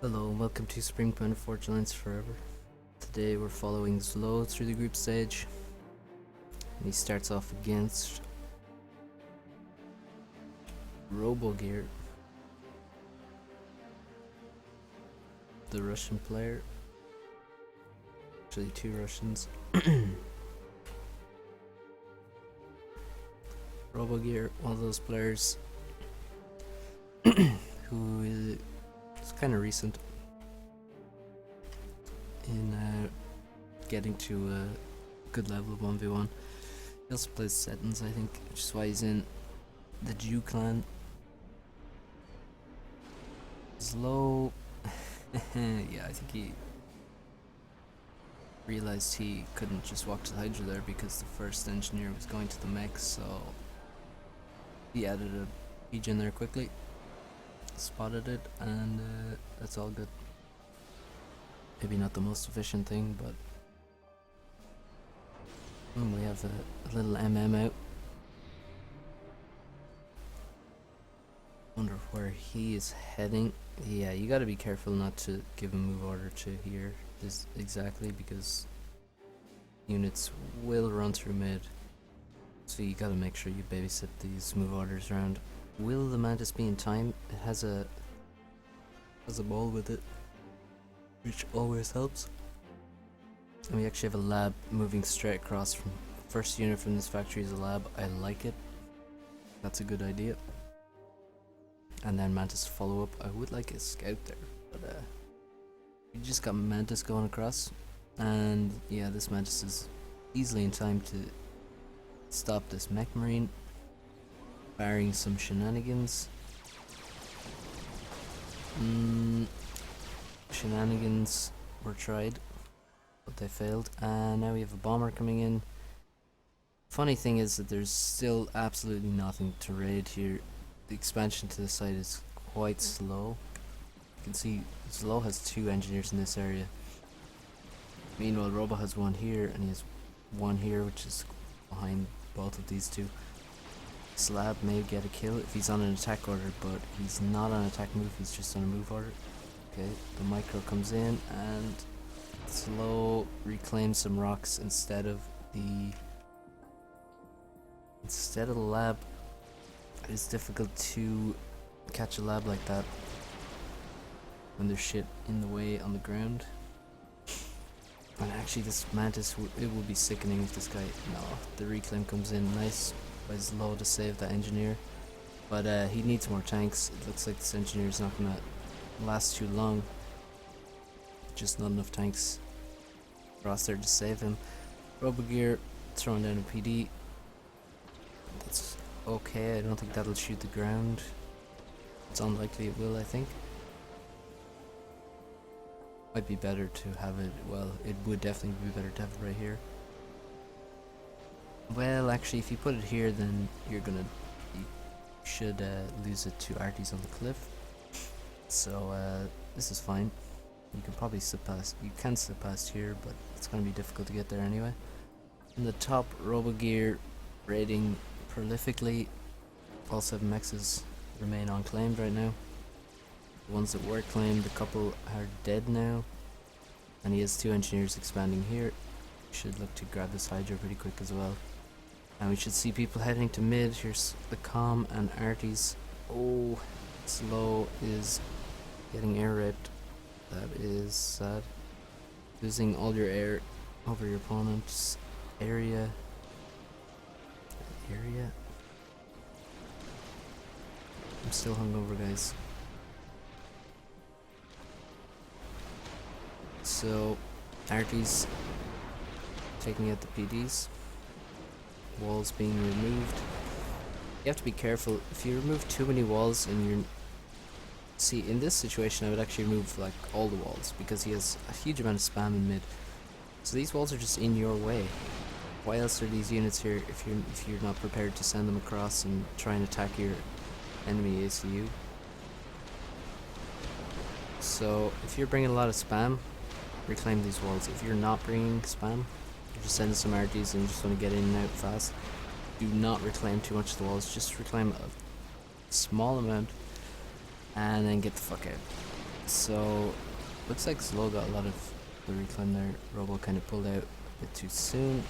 Hello and welcome to Springpoint Forge Lines Forever. Today we're following Zlo through the group stage. And he starts off against Robogear, the Russian player. Actually two Russians. Robogear, one of those players who is kind of recent in getting to a good level of 1v1. He also plays Settings, I think, which is why he's in the Jew clan. Zlo, yeah, I think he realized he couldn't just walk to the Hydra there because the first engineer was going to the mech, so he added a siege in there quickly, spotted it, and that's all good. Maybe not the most efficient thing, but we have a little out. Wonder where he is heading. Yeah, you gotta be careful not to give a move order to here this exactly, because units will run through mid, so you gotta make sure you babysit these move orders around. Will the Mantis be in time? It has a ball with it, which always helps. And we actually have a lab moving straight across. From first unit from this factory is a lab. I like it. That's a good idea. And then Mantis follow up. I would like a scout there, but we just got Mantis going across, and yeah, this Mantis is easily in time to stop this mech marine, barring some shenanigans. Shenanigans were tried, but they failed, and now we have a bomber coming in. Funny thing is that there's still absolutely nothing to raid here. The expansion to the site is quite slow. You can see Zlo has 2 engineers in this area. Meanwhile, Robo has 1 here, and he has 1 here, which is behind both of these 2. Slab may get a kill if he's on an attack order, but he's not on an attack move, he's just on a move order. Okay, the micro comes in, and Zlo reclaims some rocks instead of the lab. It's difficult to catch a lab like that when there's shit in the way on the ground. And actually this Mantis, it will be sickening if this guy... No, the reclaim comes in. Nice by Zlo to save that engineer. But he needs more tanks. It looks like this engineer is not going to last too long. Just not enough tanks for us there to save him. Robogear throwing down a PD. That's okay, I don't think that'll shoot the ground. It's unlikely it will, I think. Might be better to have it, well, it would definitely be better to have it right here. Well, actually, if you put it here, then you should lose it to arties on the cliff. So, this is fine. You can probably slip past, you can slip past here, but it's going to be difficult to get there anyway. In the top, Robogear raiding prolifically. All 7 mexes remain unclaimed right now. The ones that were claimed, a couple are dead now, and he has 2 engineers expanding here. Should look to grab this Hydra pretty quick as well. And we should see people heading to mid. Here's the Com and Arties. Oh, Zlo is getting air raped. That is sad. Losing all your air over your opponent's area. I'm still hungover, guys. So, Arties taking out the PDs. Walls being removed. You have to be careful. If you remove too many walls and you're... See, in this situation I would actually remove like all the walls, because he has a huge amount of spam in mid. So these walls are just in your way. Why else are these units here if you're not prepared to send them across and try and attack your enemy ACU? So if you're bringing a lot of spam, reclaim these walls. If you're not bringing spam, you're just sending some RTs and you just want to get in and out fast, do not reclaim too much of the walls. Just reclaim a small amount and then get the fuck out. So, looks like Slow got a lot of the reclaim there. Robo kind of pulled out a bit too soon.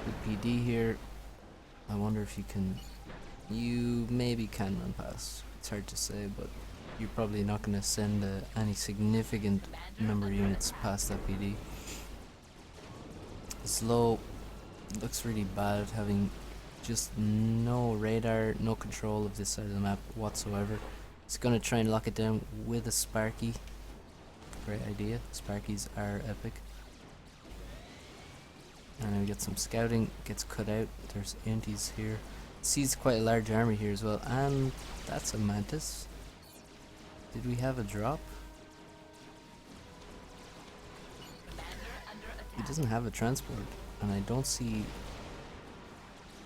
Good PD here. I wonder if you can... You maybe can run past. It's hard to say, but you're probably not going to send any significant number of units past that PD. Slow looks really bad, having just no radar, no control of this side of the map whatsoever. He's going to try and lock it down with a Sparky. Great idea. Sparkies are epic. And we get some scouting, gets cut out. There's antis here. Sees quite a large army here as well, and that's a Mantis. Did we have a drop? He doesn't have a transport, and I don't see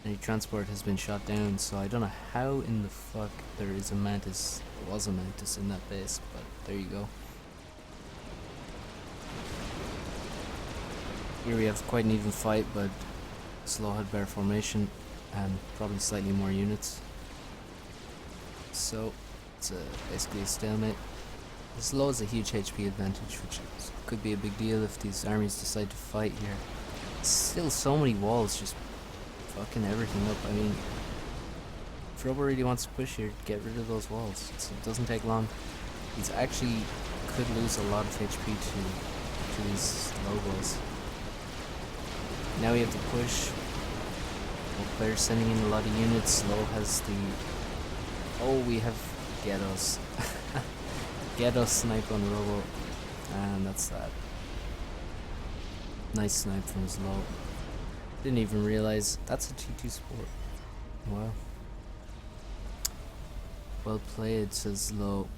any transport has been shot down, so I don't know how in the fuck there is a Mantis. There was a Mantis in that base, but there you go. Here we have quite an even fight, but Slow had better formation and probably slightly more units. So it's basically a stalemate. Slow has a huge HP advantage, which could be a big deal if these armies decide to fight here. Still so many walls just fucking everything up. I mean, if Robo really wants to push here, get rid of those walls. It doesn't take long. He's actually could lose a lot of HP to these low walls. Now we have to push. Both players sending in a lot of units. Slow has the... Oh, we have Ghettos. Ghetto snipe on Robo. And that's that. Nice snipe from Slow. Didn't even realize that's a T2 support. Wow. Well played, says Slow.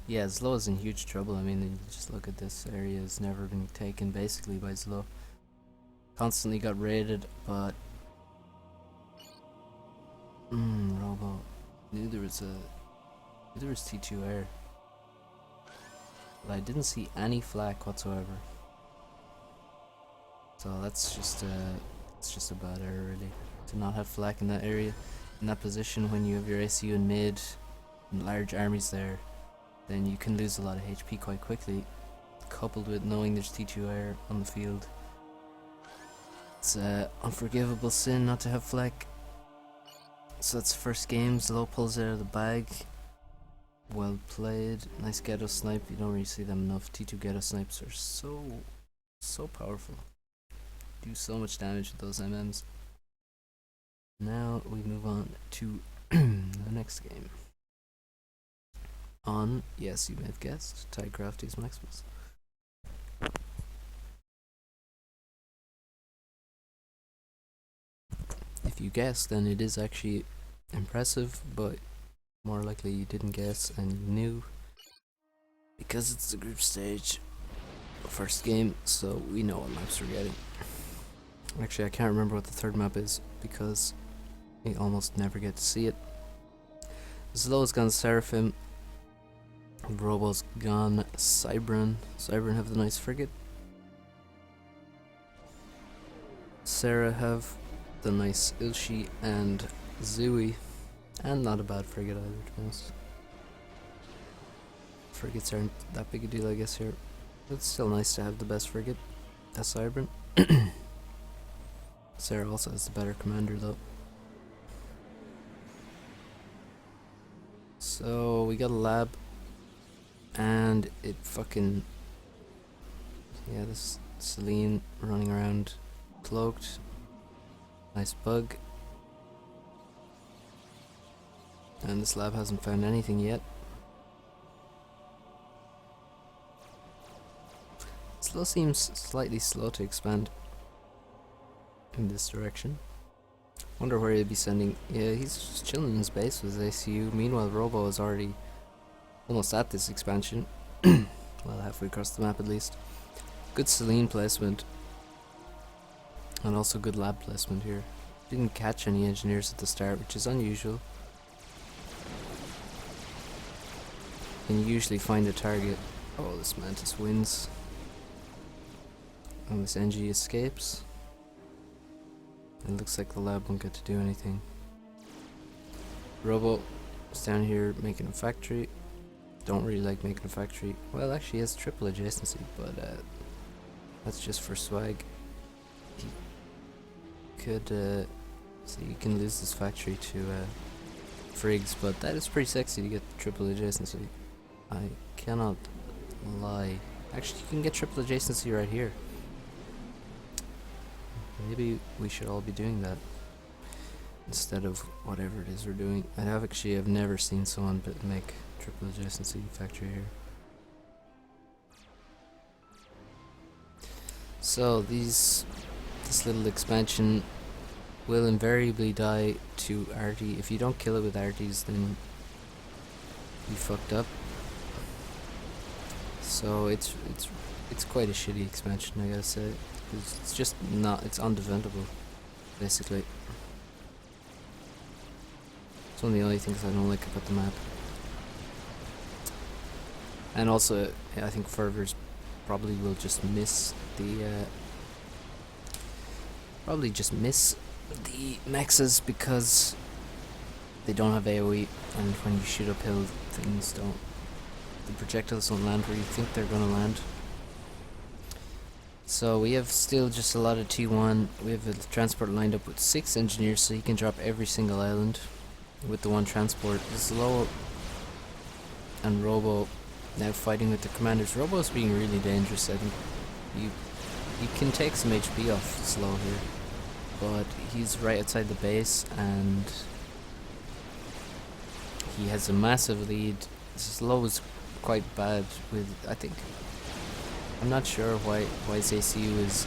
Yeah, Slow is in huge trouble. I mean, just look at this area. Has never been taken basically by Slow. Constantly got raided, but Robo knew there was T2 air, but I didn't see any flak whatsoever. So that's just a bad error really, to not have flak in that area, in that position when you have your ACU in mid and large armies there. Then you can lose a lot of HP quite quickly, coupled with knowing there's T2 air on the field. It's an unforgivable sin not to have flak. So that's the first game. Slow pulls it out of the bag. Well played. Nice ghetto snipe. You don't really see them enough. T2 ghetto snipes are so powerful. Do so much damage with those MMs. Now we move on to the next game. On, yes, you may have guessed, Tigecrafty's Maximus. If you guessed, then it is actually impressive, but more likely you didn't guess and you knew, because it's the group stage first game, so we know what maps we're getting. Actually, I can't remember what the third map is because we almost never get to see it. Slow's gone Seraphim. Robo's gone Cybran. Cybran have the nice frigate. Sarah have the nice Ilshi and Zooey. And not a bad frigate either, to be honest. Frigates aren't that big a deal, I guess, here. It's still nice to have the best frigate. That's Cybran. Sarah also has the better commander, though. So, we got a lab. And it fucking... Yeah, this Celine running around cloaked. Nice bug. And this lab hasn't found anything yet. Slow seems slightly slow to expand in this direction. Wonder where he'd be sending... Yeah, he's just chilling in his base with his ACU. Meanwhile, Robo is already almost at this expansion. Well, halfway across the map at least. Good Celine placement. And also good lab placement here. Didn't catch any engineers at the start, which is unusual. And you usually find a target. Oh, this Mantis wins. And this NG escapes. It looks like the lab won't get to do anything. Robo is down here making a factory. Don't really like making a factory. Well, actually, he has triple adjacency, but that's just for swag. He could, so you can lose this factory to Friggs, but that is pretty sexy to get triple adjacency. I cannot lie. Actually, you can get triple adjacency right here. Maybe we should all be doing that instead of whatever it is we're doing. I've never seen someone make triple adjacency factory here. So this little expansion will invariably die to Artie. If you don't kill it with Arties, then you fucked up. So it's quite a shitty expansion, I gotta say. It's just not. It's undefendable, basically. It's one of the only things I don't like about the map. And also, I think Fervors probably will just miss the mexes because they don't have AoE, and when you shoot uphill, the projectiles don't land where you think they're gonna land. So we have still just a lot of T1. We have a transport lined up with 6 engineers, so he can drop every single island with the one transport. Slow and Robo now fighting with the commanders. Robo's being really dangerous. I think you can take some HP off Slow here, but he's right outside the base and he has a massive lead. Slow is quite bad with, I think, I'm not sure why his ACU is.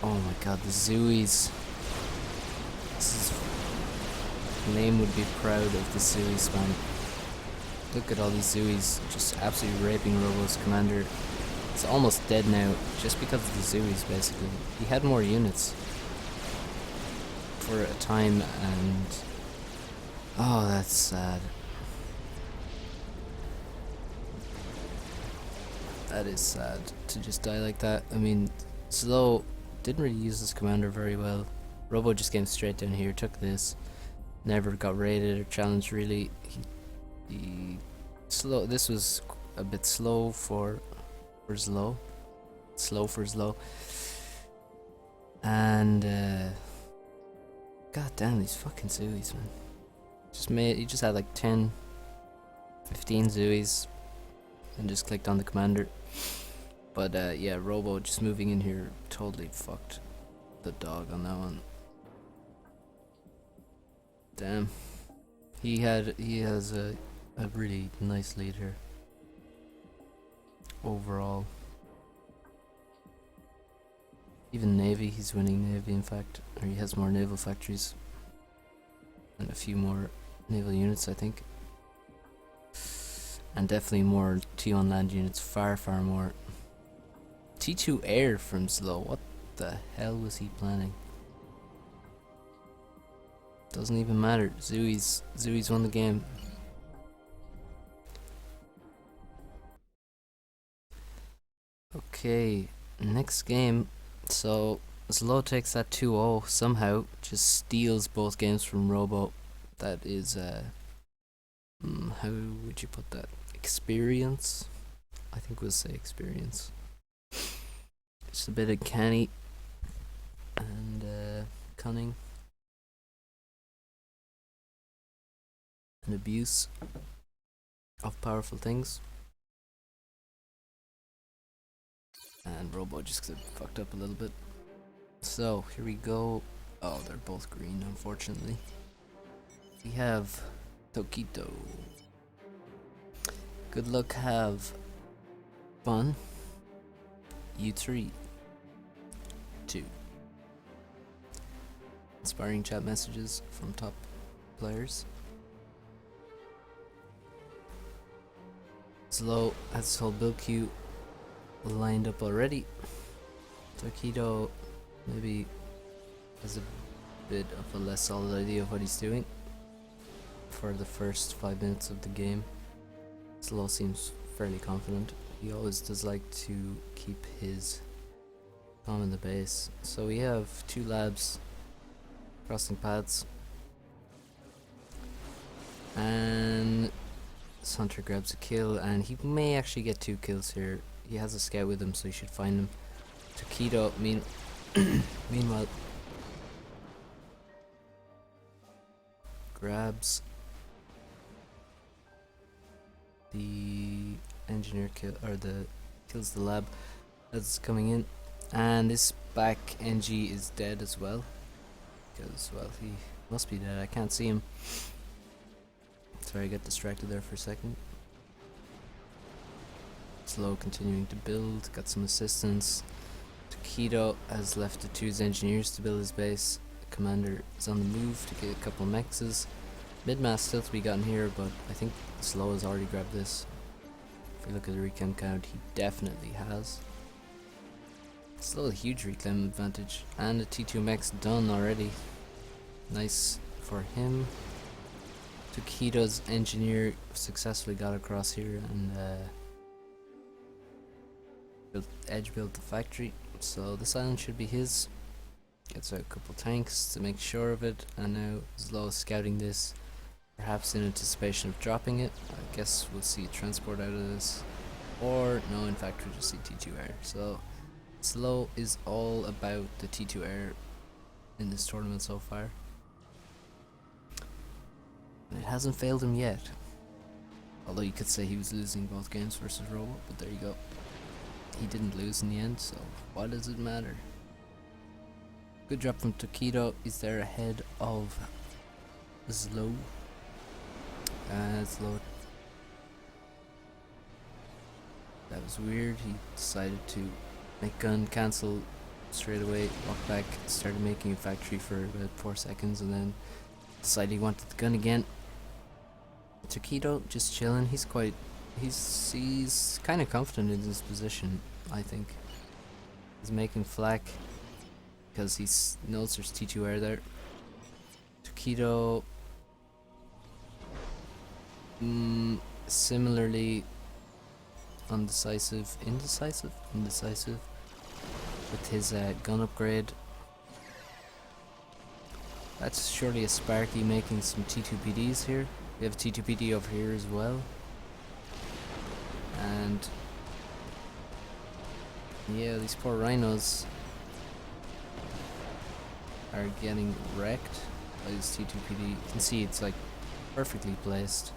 Oh my god, the Zooies. Name would be proud of the Zooey spam. Look at all these Zooies just absolutely raping Robo's commander. It's almost dead now just because of the Zooies, basically. He had more units for a time and oh, that's sad. That is sad to just die like that. I mean, Slow didn't really use his commander very well. Robo just came straight down here, took this, never got raided or challenged really. This was a bit slow for Slow. Slow for Slow. And god damn these fucking Zooies, man. He just had like 10, 15 Zooies and just clicked on the commander. But yeah, Robo just moving in here totally fucked the dog on that one. Damn. He has a really nice lead here overall. Even Navy, he's winning Navy in fact, or he has more naval factories and a few more naval units, I think, and definitely more T1 land units, far more. T2 air from Slow, what the hell was he planning? Doesn't even matter. Zooies won the game. Okay, next game. So Slow takes that 2-0 somehow, just steals both games from Robo. That is how would you put that? Experience? I think we'll say experience. Just a bit of canny and cunning and abuse of powerful things. And Robo just got fucked up a little bit. So here we go. Oh, they're both green, unfortunately. We have Toquito. Good luck, have fun. You 3, 2. Inspiring chat messages from top players. Slow has his whole build queue lined up already. Toquito maybe has a bit of a less solid idea of what he's doing for the first 5 minutes of the game. Slow seems fairly confident. He always does like to keep his calm in the base. So we have 2 labs crossing paths. And this hunter grabs a kill, and he may actually get 2 kills here. He has a scout with him, so you should find him. Taquito, meanwhile, grabs the engineer kill, or the kills the lab that's coming in, and this back NG is dead as well, because, well, he must be dead. I can't see him. Sorry, I got distracted there for a second. Slow continuing to build, got some assistance. Taquito has left the 2 engineers to build his base. The commander is on the move to get a couple mexes. Mid-mass still to be gotten here, but I think Slow has already grabbed this. If we look at the reclaim count, he definitely has. Still a huge reclaim advantage, and a T2 mex done already. Nice for him. Taquito's engineer successfully got across here and built the factory, so this island should be his. Gets out a couple tanks to make sure of it, and now Zlo is scouting this, perhaps in anticipation of dropping it. I guess we'll see a transport out of this, or no, in fact we just see T2 air. So Zlo is all about the T2 air in this tournament so far. And it hasn't failed him yet. Although you could say he was losing both games versus Robo, but there you go. He didn't lose in the end, so why does it matter? Good drop from Taquito. He's there ahead of Zlo. Zlo. That was weird. He decided to make gun, cancel straight away, walk back, started making a factory for about 4 seconds, and then decided he wanted the gun again. Taquito just chilling. He's kind of confident in his position, I think. He's making flak because he knows there's T2 air there. Taquito, similarly indecisive with his gun upgrade. That's surely a Sparky making some T2PDs here. We have a T2PD over here as well. And yeah, these poor rhinos are getting wrecked by this T2PD. You can see it's like perfectly placed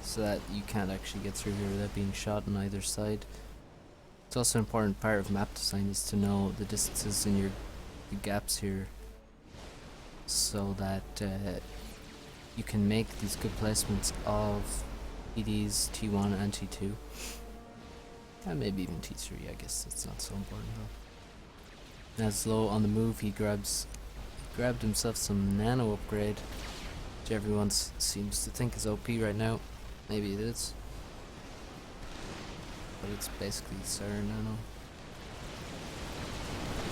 so that you can't actually get through here without being shot on either side. It's also an important part of map design is to know the distances in the gaps here, so that you can make these good placements of PDs T1 and T2, and maybe even T3. I guess that's not so important though. Now Zlo on the move, he grabbed himself some nano upgrade, which everyone seems to think is OP right now. Maybe it is, but it's basically Sarah nano.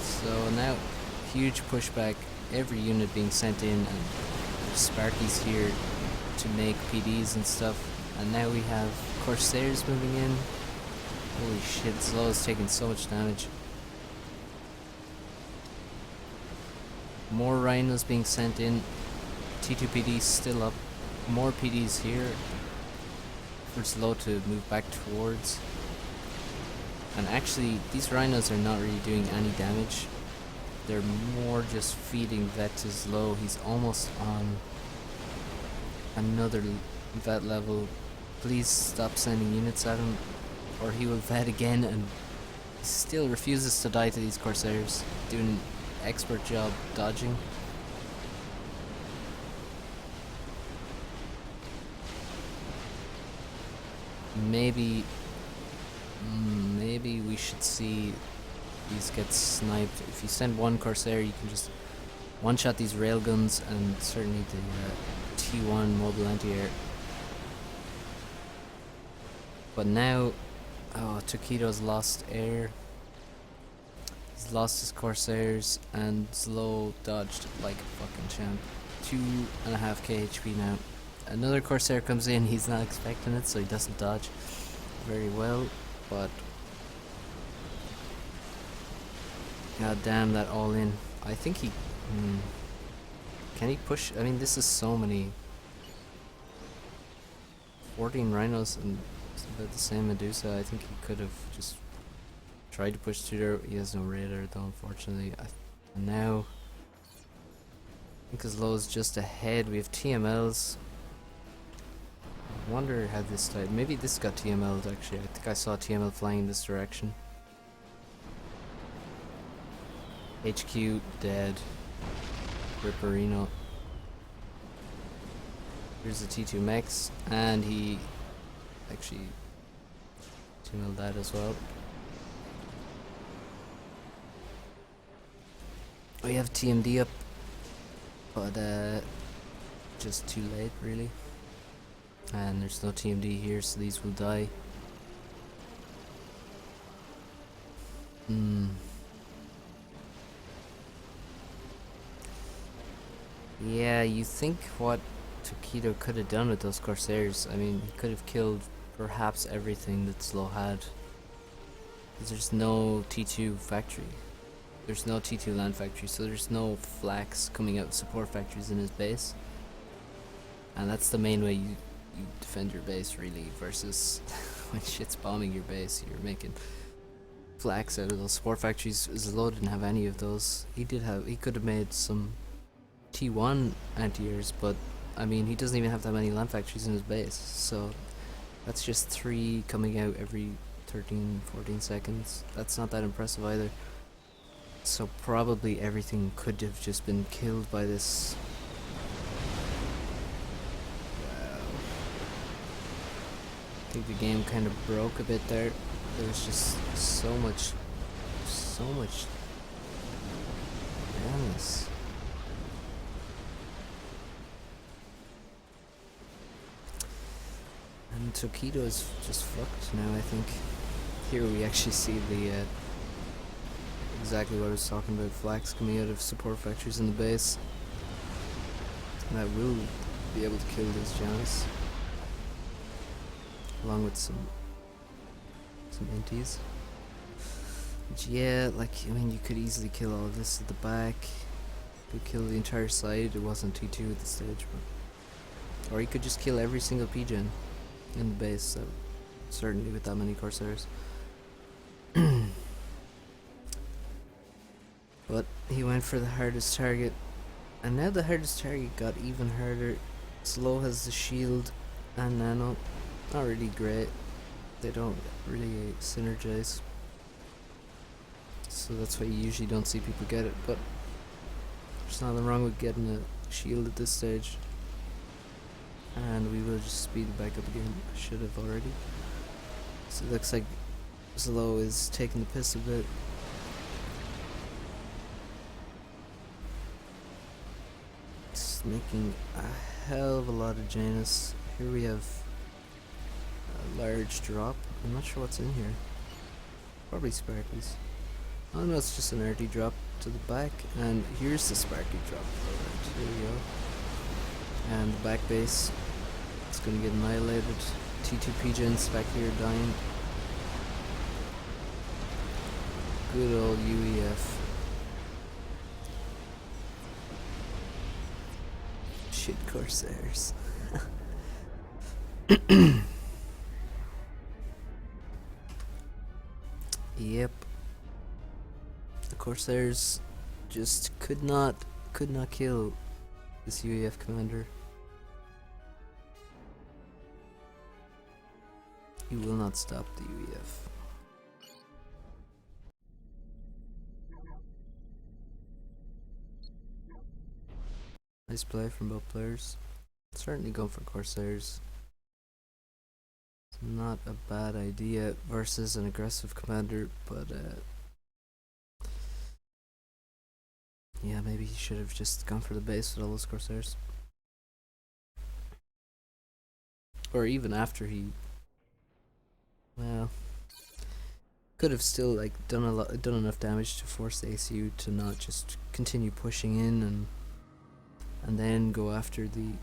So now, huge pushback, every unit being sent in, and there's Sparkies here to make PDs and stuff. And now we have Corsairs moving in. Holy shit, Zlo is taking so much damage. More Rhinos being sent in. T2PD still up. More PDs here for Zlo to move back towards. And actually, these Rhinos are not really doing any damage. They're more just feeding vet to Zlo. He's almost on another vet level. Please stop sending units at him, or he will vet again, and he still refuses to die to these Corsairs. Doing an expert job dodging. Maybe we should see these get sniped. If you send one Corsair, you can just one-shot these railguns, and certainly the T1 mobile anti-air. But now, oh, Taquito's lost air. He's lost his Corsairs, and Zlo dodged like a fucking champ. 2.5k HP now. Another Corsair comes in, he's not expecting it, so he doesn't dodge very well, but god damn that all in. I think he Can he push? I mean, this is so many. 14 rhinos and about the same Medusa. I think he could have just tried to push through there. He has no radar though, unfortunately. And now, I think as low as just ahead. We have TMLs. I wonder how this died. Maybe this got TML'd actually. I think I saw TML flying in this direction. HQ dead. Ripperino. Here's the T2 Mex, and he actually TML'd that as well. We have TMD up, but just too late really. And there's no TMD here, so these will die. Yeah, you think what Taquito could have done with those Corsairs? I mean, he could have killed perhaps everything that Slow had. Because there's no T2 factory. There's no T2 land factory, so there's no flax coming out of support factories in his base. And that's the main way you defend your base, really, versus when shit's bombing your base, you're making flax out of those support factories. Zlo didn't have any of those. He could have made some T1 anti-airs, but I mean, he doesn't even have that many land factories in his base, so that's just 3 coming out every 13-14 seconds. That's not that impressive either. So probably everything could have just been killed by this. Wow. I think the game kind of broke a bit there. There was just so much damage. And Taquito is just fucked now, I think. Here we actually see the exactly what I was talking about, flax coming out of support factories in the base. And that will be able to kill these Janus. Along with some inties. But yeah, like, I mean, you could easily kill all of this at the back. You could kill the entire side. It wasn't T2 at this stage, but... Or you could just kill every single PGen in the base, so certainly with that many Corsairs. But he went for the hardest target, and now the hardest target got even harder. Slow has the shield and nano. Not really great. They don't really synergize, so that's why you usually don't see people get it, but there's nothing wrong with getting a shield at this stage. And we will just speed it back up again. I should have already. So it looks like Slow is taking the piss a bit. It's making a hell of a lot of Janus. Here we have a large drop. I'm not sure what's in here. Probably Sparkies. Oh no, it's just an RD drop to the back. And here's the Sparky drop. Alright, here we go. And the back base. It's gonna get annihilated. T2 PGens back here dying. Good old UEF. Shit Corsairs. Yep. The Corsairs just could not kill this UEF commander. He will not stop the UEF. Nice play from both players. Certainly go for Corsairs. It's not a bad idea versus an aggressive commander, but yeah, maybe he should have just gone for the base with all those Corsairs. Or even after he, well, could have still like done enough damage to force the ACU to not just continue pushing in and then go after the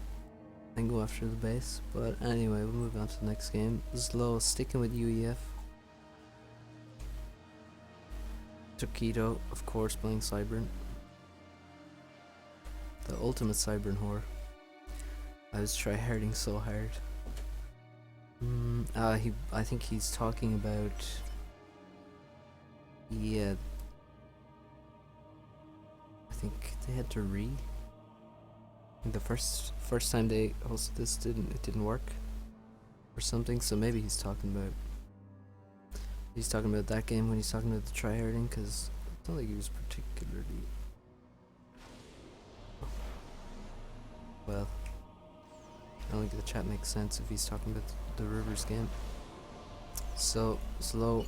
base. But anyway, we'll move on to the next game. Slow sticking with UEF. Taquito, of course, playing Cybran. The ultimate Cybern whore. I was tryharding so hard. I think he's talking about. Yeah. I think they had to the first time they hosted this it didn't work or something. So maybe he's talking about that game when he's talking about the tryharding, because I don't think he was particularly. Well, I don't think the chat makes sense if he's talking about the Rivers game. So Slow,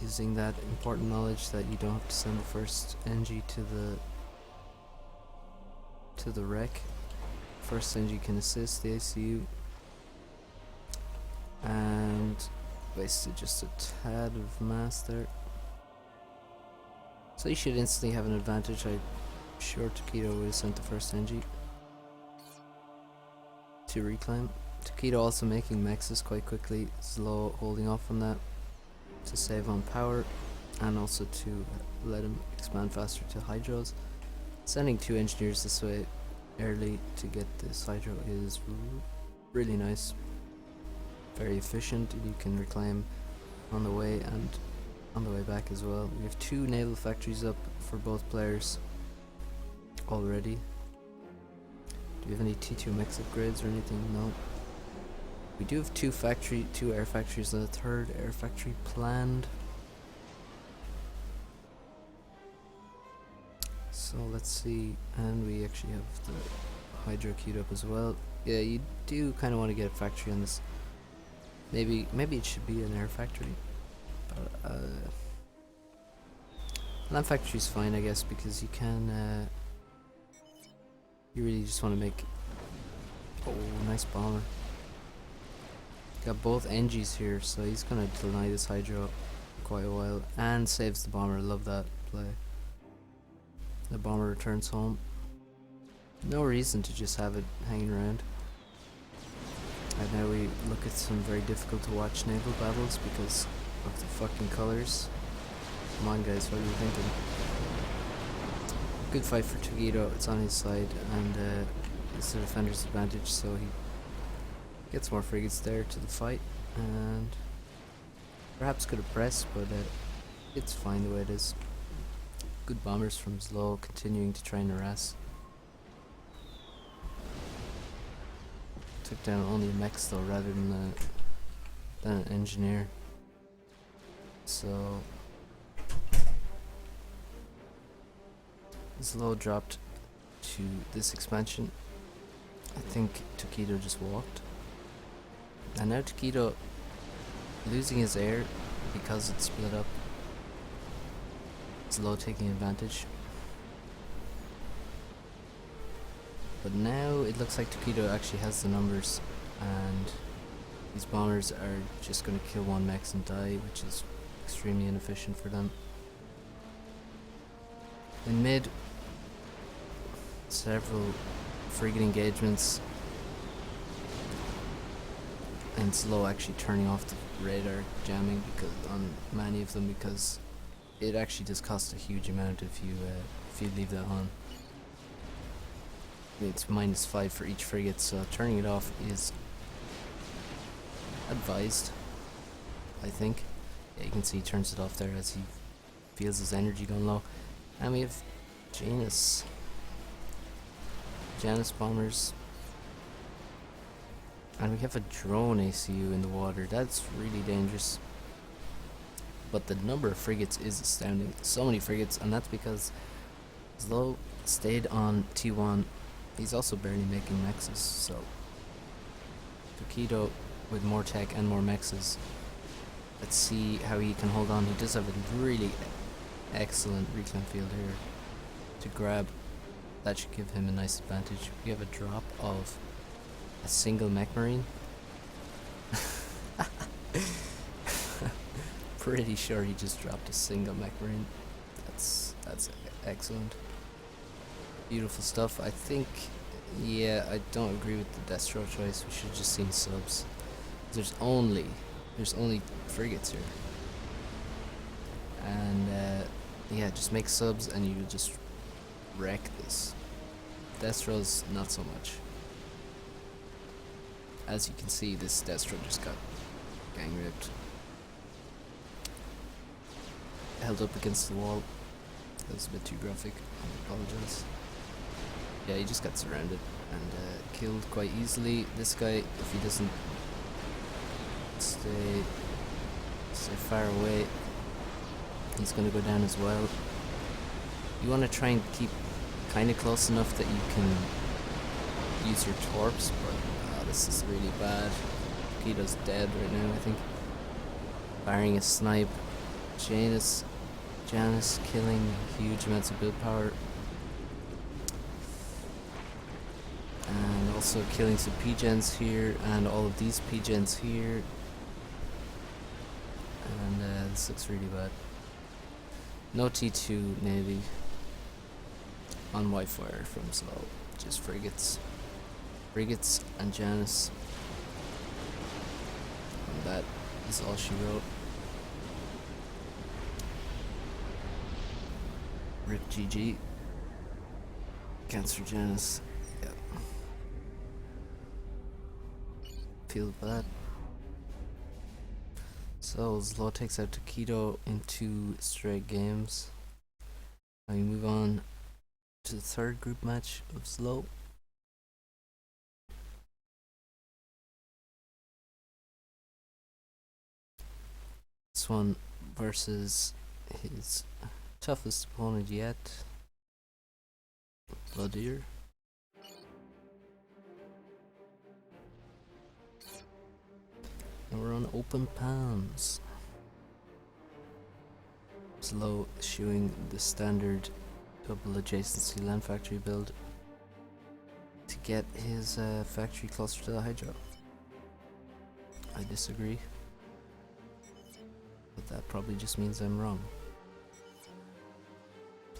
using that important knowledge that you don't have to send the first NG to the wreck. First NG can assist the ACU, and wasted just a tad of mass there. So you should instantly have an advantage. I'm sure Taquito would have sent the first NG to reclaim. Taquito also making mexes quite quickly, Slow holding off on that to save on power and also to let him expand faster to hydros. Sending 2 engineers this way early to get this hydro is really nice, very efficient. You can reclaim on the way and on the way back as well. We have 2 naval factories up for both players already. Do we have any T2 mech upgrades or anything? No. We do have 2 air factories and a 3rd air factory planned. So let's see, and we actually have the hydro queued up as well. Yeah, you do kind of want to get a factory on this. Maybe it should be an air factory, but land factory is fine, I guess, because you can. You really just want to make. Oh, nice bomber. Got both NGs here, so he's gonna deny this hydro for quite a while and saves the bomber. Love that play. The bomber returns home. No reason to just have it hanging around. And now we look at some very difficult to watch naval battles because of the fucking colors. Come on guys, what are you thinking? Good fight for Togito, it's on his side, and it's the defender's advantage, so he gets more frigates there to the fight, and perhaps could have pressed, but it's fine the way it is. Good bombers from Slow, continuing to try and harass. Took down only a mech though, rather than an engineer. So Slow dropped to this expansion. I think Taquito just walked. And now Taquito losing his air because it's split up. Slow taking advantage. But now it looks like Taquito actually has the numbers, and these bombers are just going to kill 1 mech and die, which is extremely inefficient for them. In mid, several frigate engagements, and Slow actually turning off the radar jamming because on many of them, because it actually does cost a huge amount if you leave that on. It's -5 for each frigate, so turning it off is advised, I think. Yeah, you can see he turns it off there as he feels his energy going low. And we have Janus bombers, and we have a drone ACU in the water. That's really dangerous, but the number of frigates is astounding. So many frigates, and that's because Slow stayed on T1. He's also barely making mexes, so Taquito with more tech and more mexes. Let's see how he can hold on. He does have a really excellent reclaim field here to grab. That should give him a nice advantage. We have a drop of a single mech marine. Pretty sure he just dropped a single mech marine. That's excellent. Beautiful stuff. I think, yeah, I don't agree with the Destro choice. We should have just seen subs. There's only frigates here, and yeah, just make subs and you just wreck this. Destro's not so much. As you can see, this Destro just got gang ripped. Held up against the wall. That was a bit too graphic. I apologize. Yeah, he just got surrounded and killed quite easily. This guy, if he doesn't stay far away, he's gonna go down as well. You want to try and keep kind of close enough that you can use your torps, but this is really bad. Keto's dead right now, I think. Firing a snipe. Janice killing huge amounts of build power. And also killing some P-gens here, and all of these P-gens here. And this looks really bad. No T2 Navy on Whitefire from Slow. Just frigates. Frigates and Janice. And that is all she wrote. Rip GG. Cancer Janice. Yep. Feel bad. So Slow takes out Taquito in 2 straight games. Now we move on to the third group match of Slow. This one versus his toughest opponent yet, LotS. And we're on open palms. Slow eschewing the standard double adjacency land factory build to get his factory closer to the Hydro. I disagree, but that probably just means I'm wrong.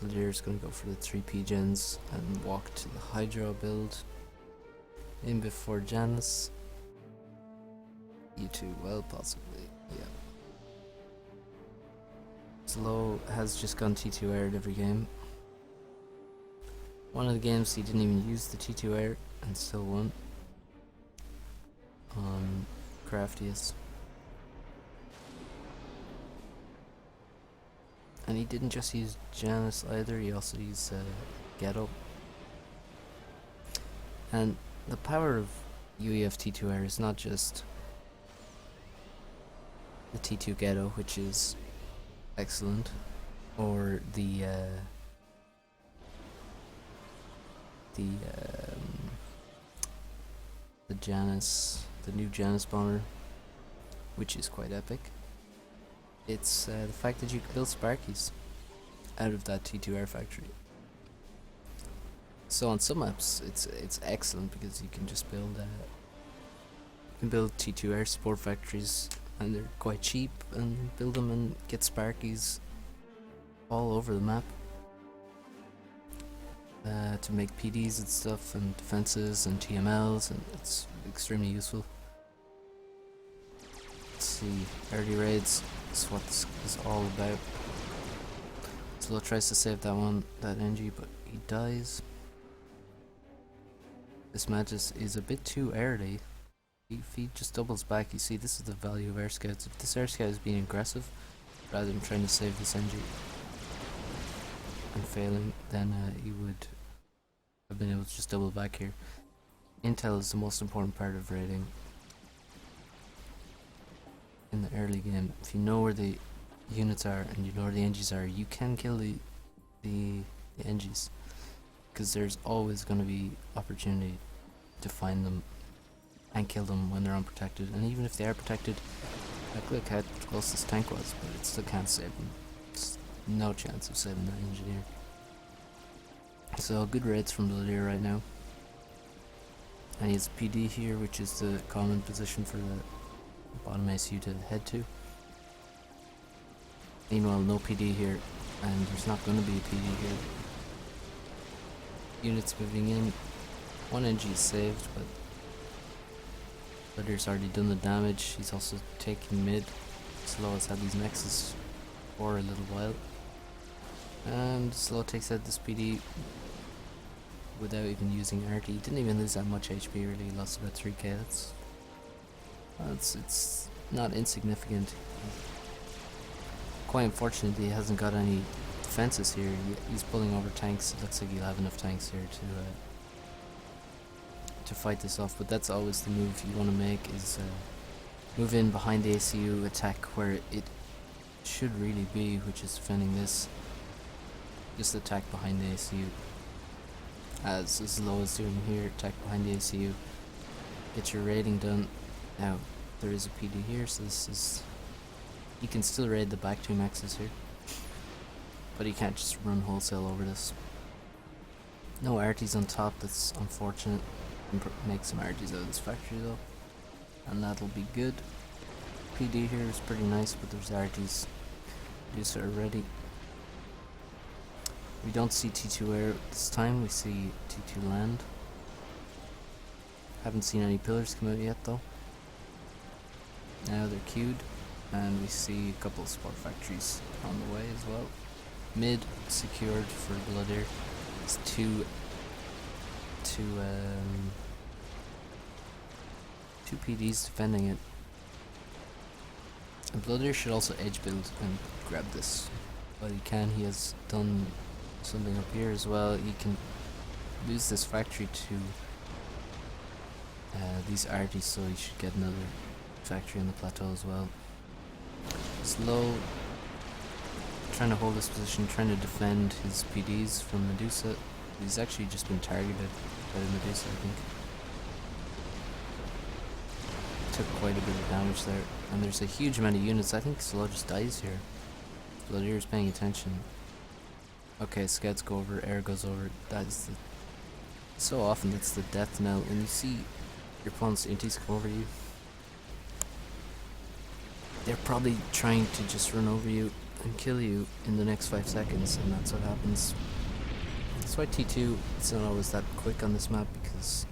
LotS gonna go for the 3 P-gens and walk to the Hydro build in before Janice. You two, well, possibly, yeah. Slow has just gone T2 aired every game. One of the games he didn't even use the T2 air and still won on Craftiest. And he didn't just use Janice either, he also used Ghetto. And the power of UEF T2 air is not just the T2 Ghetto, which is excellent, or the Janice, the new Janice bomber, which is quite epic. It's the fact that you can build Sparkies out of that T2 air factory. So on some maps, it's excellent because you can just build T2 air support factories, and they're quite cheap, and build them and get Sparkies all over the map to make PDs and stuff, and defenses and TMLs, and it's extremely useful. Let's see, early raids is what this is all about. Slow tries to save that NG, but he dies. This match is a bit too early. If he just doubles back, you see, this is the value of air scouts. If this air scout is being aggressive rather than trying to save this NG and failing, then he would have been able to just double back here. Intel is the most important part of raiding in the early game. If you know where the units are and you know where the NGs are, you can kill the NGs, because there's always going to be opportunity to find them and kill them when they're unprotected. And even if they are protected, like look how close this tank was, but it still can't save them. It's no chance of saving that engineer. So good raids from LotS right now. And he has PD here, which is the common position for the bottom ACU to head to. Meanwhile, no PD here, and there's not going to be a PD here. Units moving in. One NG is saved, but LotS already done the damage. He's also taking mid. Slow has had these nexus for a little while. And Slow takes out this PD without even using RT. He didn't even lose that much HP really, he lost about 3k. It's not insignificant. Quite unfortunately, he hasn't got any defenses here. He's pulling over tanks. It looks like he'll have enough tanks here to fight this off, but that's always the move you want to make, is move in behind the ACU, attack where it should really be, which is defending this. Just attack behind the ACU, as low as doing here. Attack behind the ACU, get your raiding done. Now there is a PD here, so this is, you can still raid the back 2 maxes here, but you can't just run wholesale over this. No arties on top, that's unfortunate. Make some arties out of this factory though, and that'll be good. PD here is pretty nice, but there's arties producer already. We don't see T2 air this time, we see T2 land. Haven't seen any pillars come out yet though. Now they're queued, and we see a couple of support factories on the way as well. Mid secured for Bloodir. It's two PDs defending it. And Bloodir should also edge build and grab this while he can. He has done something up here as well. He can lose this factory to these arties, so he should get another factory on the plateau as well. He's low, trying to hold this position, trying to defend his PDs from Medusa. He's actually just been targeted by the Medusa, I think. Took quite a bit of damage there, and there's a huge amount of units. I think Slow just dies here. Bloodir is paying attention. Okay, scouts go over, air goes over. That's the, so often that's the death knell. When you see your opponent's inties come over you, they're probably trying to just run over you and kill you in the next 5 seconds, and that's what happens. That's why T2 is not always that quick on this map, because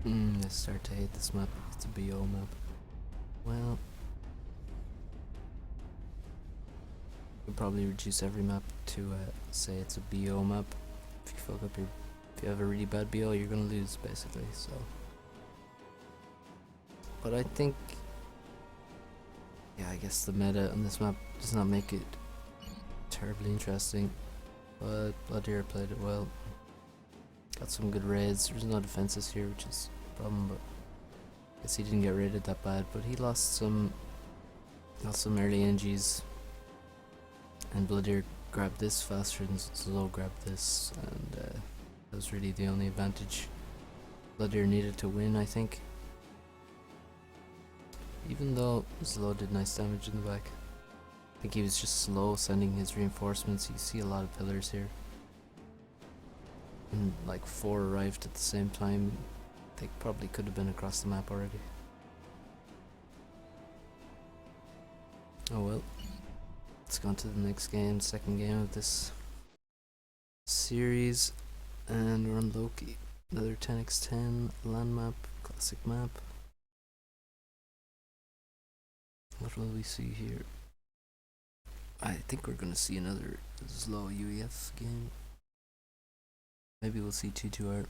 I start to hate this map. It's a BO map. Well, we'll probably reduce every map to say it's a BO map. If you fuck up if you have a really bad BO, you're gonna lose basically. So, but I think, yeah, I guess the meta on this map does not make it terribly interesting, but Bloodir played it well. Got some good raids. There's no defenses here, which is a problem, but I guess he didn't get raided that bad. But he lost some early energies, and Bloodir grabbed this faster than Slow grabbed this, and that was really the only advantage Bloodir needed to win, I think. Even though Slow did nice damage in the back. I think he was just slow sending his reinforcements. You see a lot of pillars here. And like 4 arrived at the same time. They probably could have been across the map already. Oh well. Let's go on to the next game, second game of this series. And we're on Loki. Another 10x10 land map, classic map. What will we see here? I think we're gonna see another slow UEF game. Maybe we'll see T2R.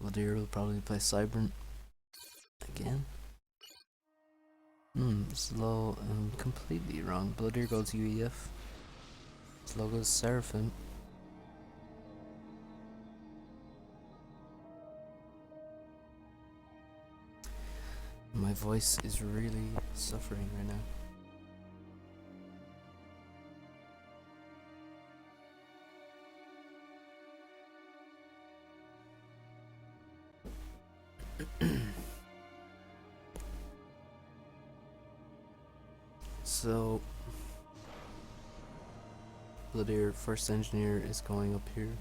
Bloodir will probably play Cybran again. Slow, I'm completely wrong. Bloodir goes UEF. Slow goes Seraphim. My voice is really suffering right now. So, Bloodir first engineer is going up here,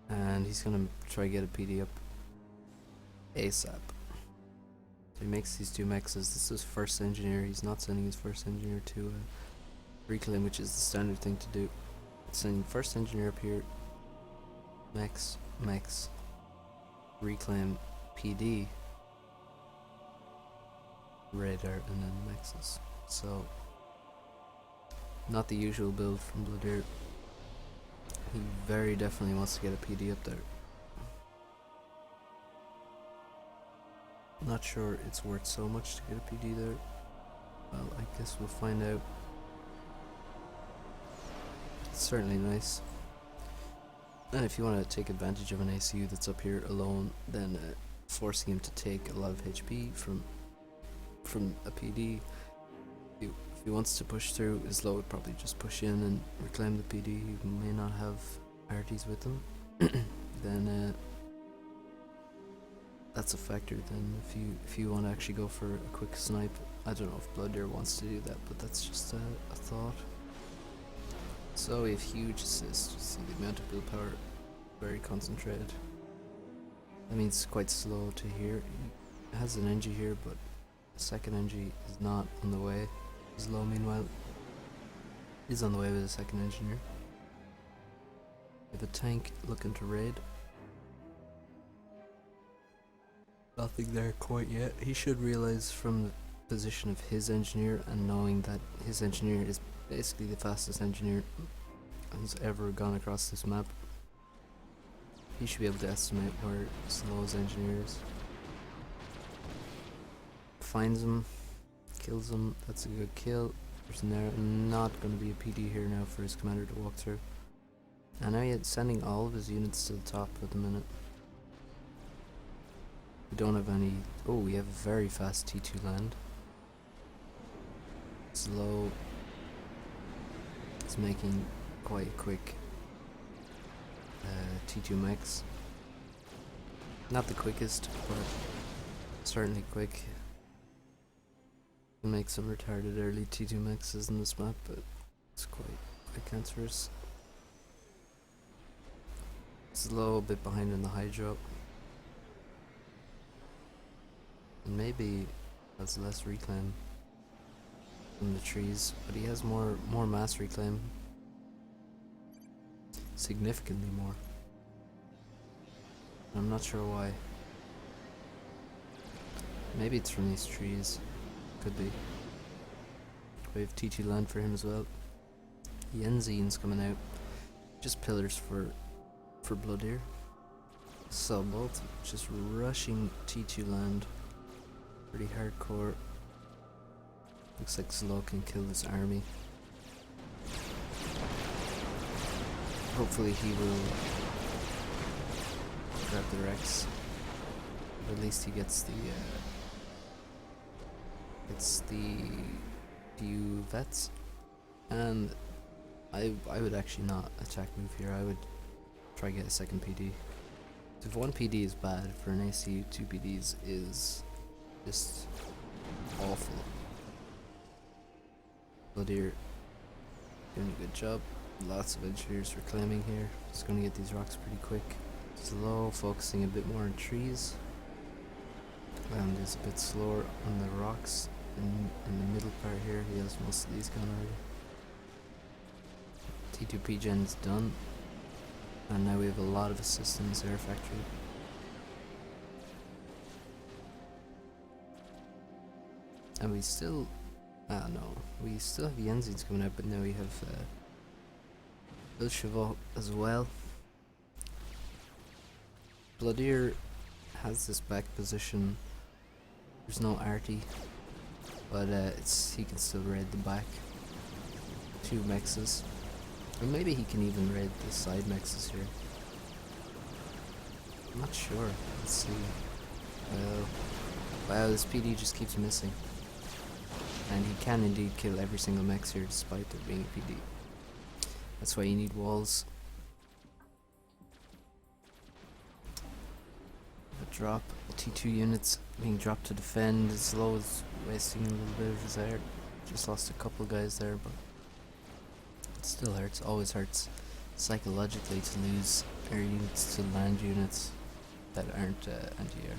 and he's gonna try to get a PD up ASAP. So he makes these 2 mexes. This is first engineer. He's not sending his first engineer to reclaim, which is the standard thing to do. Sending first engineer up here, mex, reclaim, PD, radar, and then mexes. So, not the usual build from Bloodir. He very definitely wants to get a PD up there. Not sure it's worth so much to get a PD there. Well, I guess we'll find out. It's certainly nice. And if you want to take advantage of an ACU that's up here alone, then forcing him to take a lot of HP from a PD. If he wants to push through, his low would probably just push in and reclaim the PD. He may not have arties with him. Then that's a factor. Then if you want to actually go for a quick snipe, I don't know if Blood Deer wants to do that, but that's just a thought. So we have huge assist. You see the amount of build power, very concentrated. That means it's quite slow to here. He has an NG here, but the second NG is not on the way. His low, meanwhile, is on the way with a second engineer. We have a tank looking to raid. Nothing there quite yet. He should realize from the position of his engineer and knowing that his engineer is basically the fastest engineer who's ever gone across this map. He should be able to estimate where Slow's engineer is. Finds him, kills him. That's a good kill. There's not going to be a PD here now for his commander to walk through. And now he's sending all of his units to the top at the minute. We don't have any. Oh, we have a very fast T2 land. Slow. It's making quite a quick T2 max. Not the quickest, but certainly quick. Can make some retarded early T2 maxes in this map, but it's quite cancerous. Slow, a bit behind in the hydro. And maybe has less reclaim from the trees, but he has more mass reclaim. Significantly more. I'm not sure why. Maybe it's from these trees. Could be. We have T2 land for him as well. Yenzine's coming out. Just pillars for Blood Deer. So both just rushing T2 land. Pretty hardcore. Looks like Slow can kill this army. Hopefully he will grab the Rex. Or at least he gets the few vets. And I would actually not attack move here. I would try to get a second PD. If one PD is bad for an ACU, two PDs is just awful. Blood Deer doing a good job. Lots of engineers reclaiming here. Just going to get these rocks pretty quick. Slow, focusing a bit more on trees. Land is a bit slower on the rocks in the middle part here. He has most of these gone already. T2P gen's done. And now we have a lot of assists in this air factory. And we still we still have Yenzines coming out, but now we have Le Chevaux as well. Blood Deer has this back position. There's no arty, but he can still raid the back. Two mexes. Or maybe he can even raid the side mexes here. I'm not sure. Let's see. Wow, this PD just keeps missing. And he can indeed kill every single mex here despite there being a PD. That's why you need walls. A drop. T2 units being dropped to defend. Slow is wasting a little bit of his air. Just lost a couple guys there, but it still hurts. Always hurts psychologically to lose air units to land units that aren't anti-air.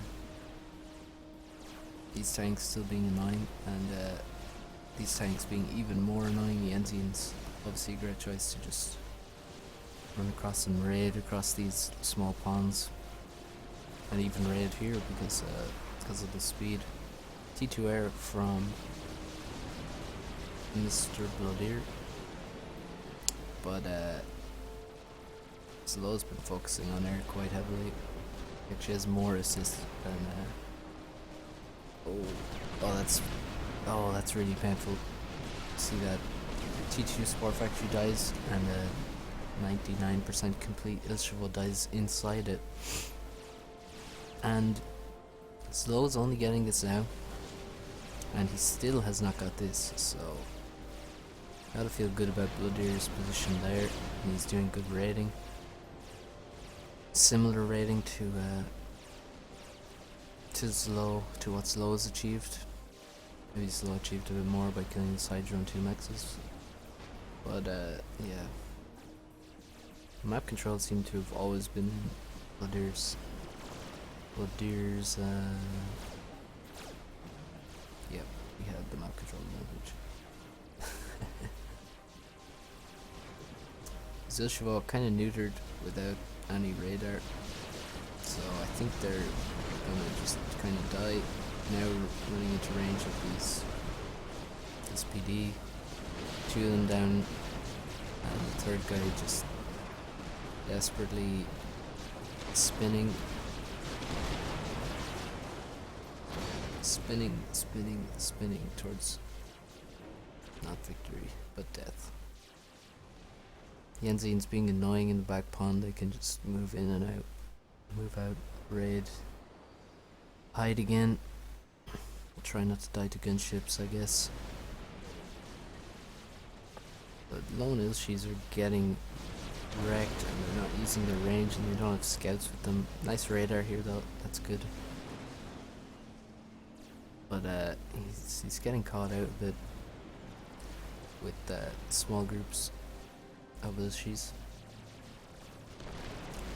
These tanks still being annoying, and these tanks being even more annoying. The Enzians, obviously a great choice to just run across and raid across these small ponds, and even raid here because of the speed. T2 air from Mr. Blood Deer, but Slow's been focusing on air quite heavily. Actually has more assists than oh that's really painful. See that T2 Sport Factory dies and 99% complete Ilshavo dies inside it. And Slow's only getting this now, and he still has not got this, so gotta feel good about Bloodier's position there, and he's doing good rating. Similar rating to what Slow has achieved. Maybe Slow achieved a bit more by killing the side drone 2 mexes. But yeah. Map controls seem to have always been Bloodier's yep, we had the map control advantage. Ilshavo kinda neutered without any radar. So I think they're gonna just kinda die. Now running into range of this PD. 2 of them down, and the third guy just desperately spinning towards not victory, but death. Yenzian's being annoying in the back pond. They can just move in and out. Move out, raid, hide again. Try not to die to gunships, I guess. But lone Ilshis are getting wrecked and they're not using their range and they don't have scouts with them. Nice radar here though, that's good. But he's getting caught out a bit with small groups of Ilshis.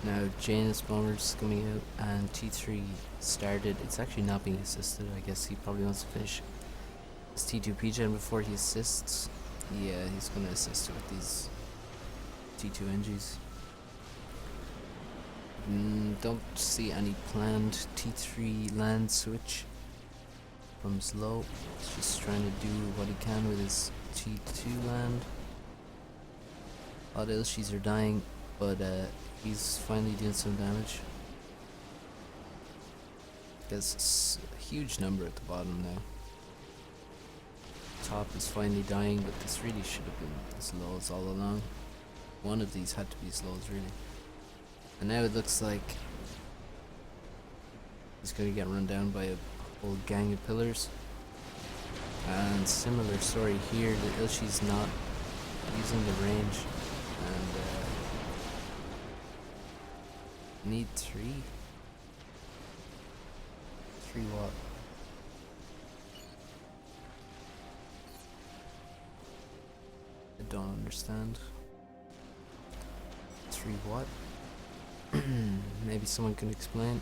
Now Janus bombers coming out and T3 started. It's actually not being assisted. I guess he probably wants to finish his T2 PGen before he assists. Yeah, he's gonna assist with these T2 NGs. Don't see any planned T3 land switch from Slow. He's just trying to do what he can with his T2 land. A lot of Ilshis are dying, but he's finally doing some damage. There's a huge number at the bottom now. Top is finally dying, but this really should have been Slows all along. One of these had to be Slows, really. And now it looks like he's going to get run down by a whole gang of pillars. And similar story here, the Ilshi's not using the range. And need 3 watt. I don't understand. 3 watt? Maybe someone can explain.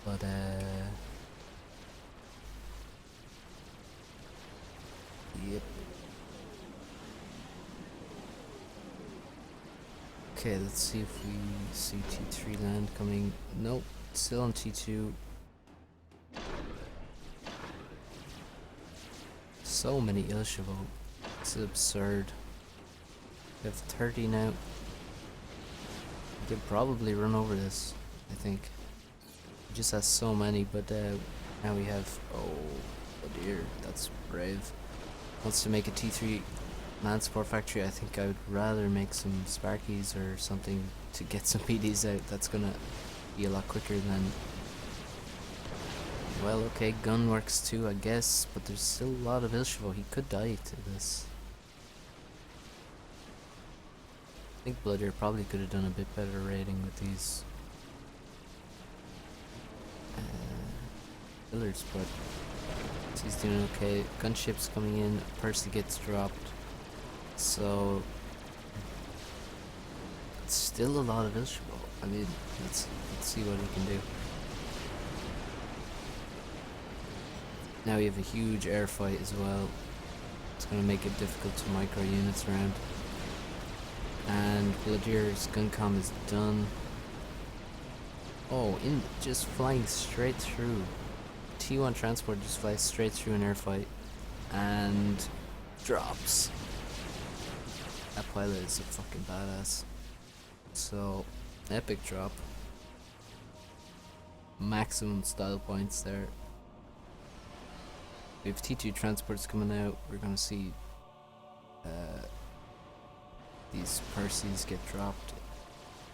But yep. Okay, let's see if we see T3 land coming. Nope, still on T2. So many Ilshavo. It's absurd. We have 30 now. We could probably run over this, I think. He just has so many, but now we have... Oh dear, that's brave. Wants to make a T3 land support factory. I think I would rather make some Sparkies or something to get some PDs out. That's gonna be a lot quicker than... Well, okay, gun works too, I guess, but there's still a lot of Ilshavo. He could die to this. I think Bloodier probably could have done a bit better rating with these pillars, but he's doing okay. Gunships coming in, Percy gets dropped, so it's still a lot of Ilshavo. I mean, let's see what he can do. Now we have a huge air fight as well. It's going to make it difficult to micro units around. And Bloodier's gun comm is done. Oh, just flying straight through. T1 transport just flies straight through an air fight and drops. That pilot is a fucking badass. So, epic drop. Maximum style points there. We have T2 transports coming out. We're gonna see these Percys get dropped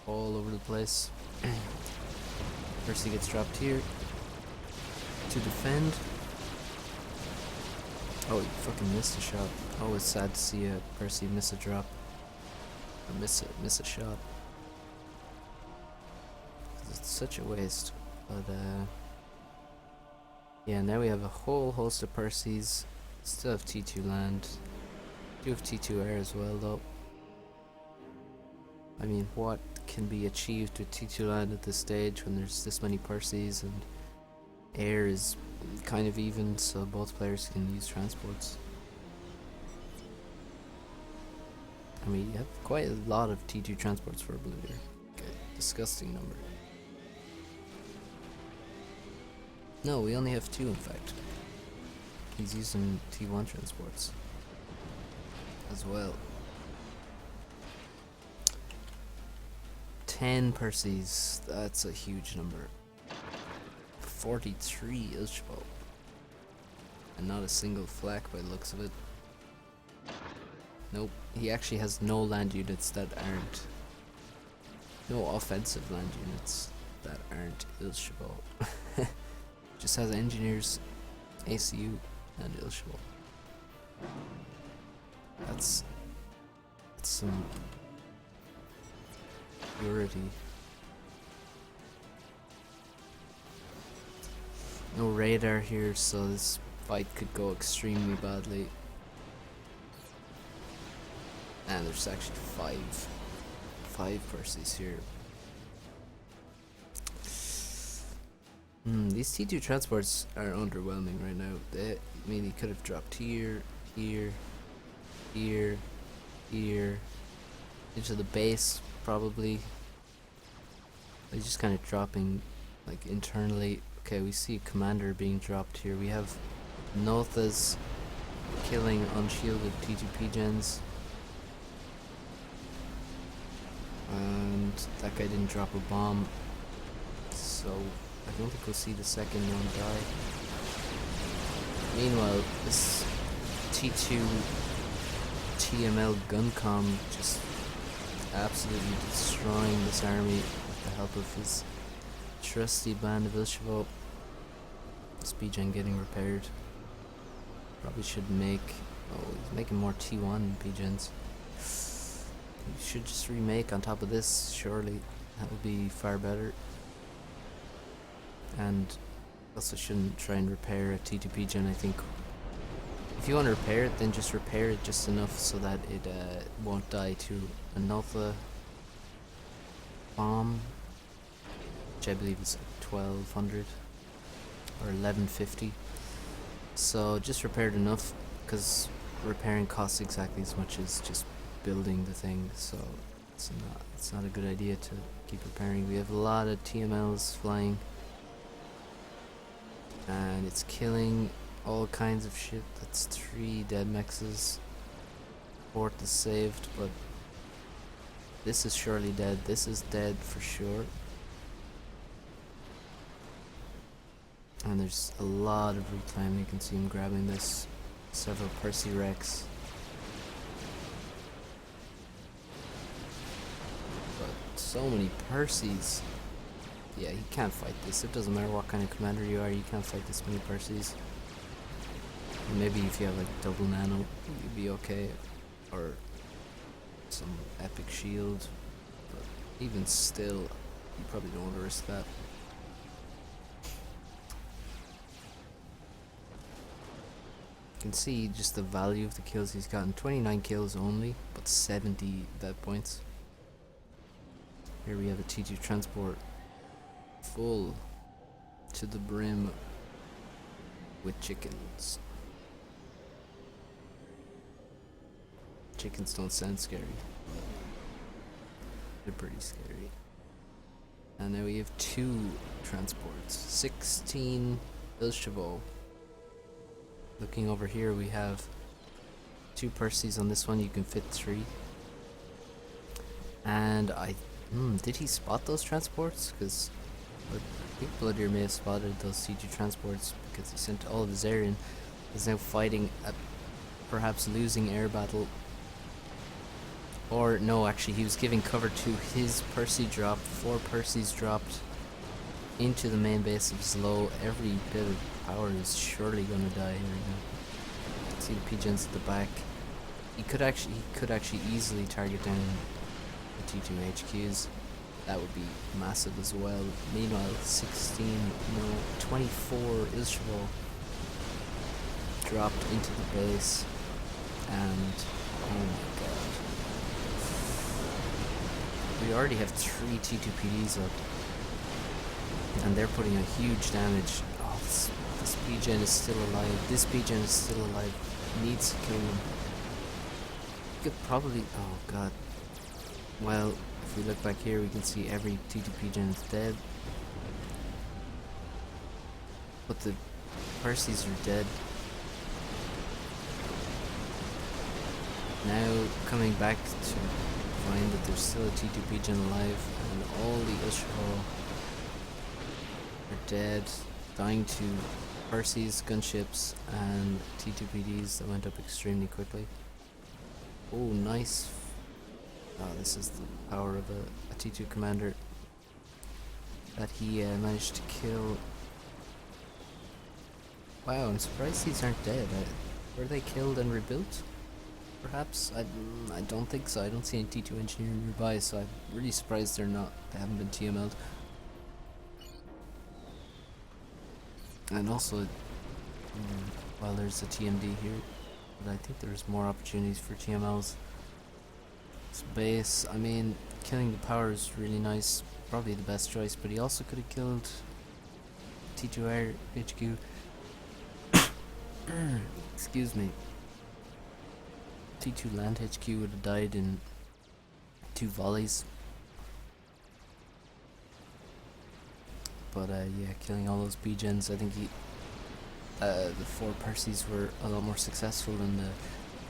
all over the place. Percy gets dropped here to defend. Oh, he fucking missed a shot. Always sad to see a Percy miss a drop. Or miss a shot. It's such a waste. But yeah, now we have a whole host of Percys. Still have T2 land. Do have T2 air as well though. I mean, what can be achieved with T2 land at this stage when there's this many Percys and air is kind of even, so both players can use transports. I mean, you have quite a lot of T2 transports for a blue here. Okay, disgusting number. No, we only have 2 in fact. He's using T1 transports as well. 10 Percys, that's a huge number. 43 Ilshbo. And not a single flak by the looks of it. Nope, he actually has no land units that aren't. No offensive land units that aren't Ilshbo. Just has engineers, ACU, and Ilshbo. That's some purity. No radar here, so this fight could go extremely badly. And there's actually five Percys here. These T2 transports are underwhelming right now. I mean, he could have dropped here, here, here, here, into the base probably. He's just kind of dropping like internally. Okay, we see commander being dropped here. We have Nothas killing unshielded T2 gens. And that guy didn't drop a bomb, so I don't think we'll see the second one die. Meanwhile, this T2 TML Guncom just absolutely destroying this army with the help of his trusty band of Ilshvo. Speedgen getting repaired. Probably should make... oh, he's making more T1 P-gens. You should just remake on top of this, surely. That would be far better. And also shouldn't try and repair a T2 P-gen, I think. If you want to repair it, then just repair it just enough so that it won't die to a Notha bomb, which I believe is 1200 or 1150. So just repair it enough, because repairing costs exactly as much as just building the thing, so it's not a good idea to keep repairing. We have a lot of TMLs flying, and it's killing all kinds of shit. That's 3 dead mexes. 4th is saved, but this is surely dead. This is dead for sure. And there's a lot of reclaim. You can see him grabbing this. Several Percy wrecks. But so many Percys. Yeah, he can't fight this. It doesn't matter what kind of commander you are, you can't fight this many Percys. Maybe if you have like double nano, you'd be okay. Or some epic shield. But even still, you probably don't want to risk that. You can see just the value of the kills he's gotten. 29 kills only, but 70 dead points. Here we have a T2 transport full to the brim with chickens. Chickens don't sound scary, but they're pretty scary. And now we have 2 transports. 16 Ilshvo. Looking over here, we have 2 Percys on this one. You can fit 3. And did he spot those transports? Because I think Bloodier may have spotted those T2 transports because he sent all of his air in. He's now fighting a perhaps losing air battle. Or no, actually he was giving cover to his Percy drop. 4 Percys dropped into the main base of Slow. Every bit of power is surely gonna die here now. See the pigeons at the back. He could actually easily target down the T2 HQs. That would be massive as well. Meanwhile, 24 Ilshvo dropped into the base, and oh my god. We already have 3 T2PDs up, and they're putting a huge damage. Oh, this PGen is still alive. This PGen is still alive. Needs to kill him. Could probably. Oh god. Well, if we look back here, we can see every T2PGen is dead. But the Percys are dead. Now coming back to find that there's still a T2PGen alive, and all the Ilshvo are dead, dying to Percys, gunships, and T2PDs that went up extremely quickly. Oh, nice. Oh, this is the power of a T2 commander that he managed to kill. Wow, I'm surprised these aren't dead. Were they killed and rebuilt? Perhaps? I don't think so. I don't see any T2 engineering nearby, so I'm really surprised they haven't been TML'd. And also, well, there's a TMD here, but I think there's more opportunities for TMLs. This base, I mean, killing the power is really nice, probably the best choice, but he also could have killed T2R HQ. Excuse me. T2 Land HQ would have died in 2 volleys. But yeah, killing all those B-gens, I think the 4 Percys were a lot more successful than the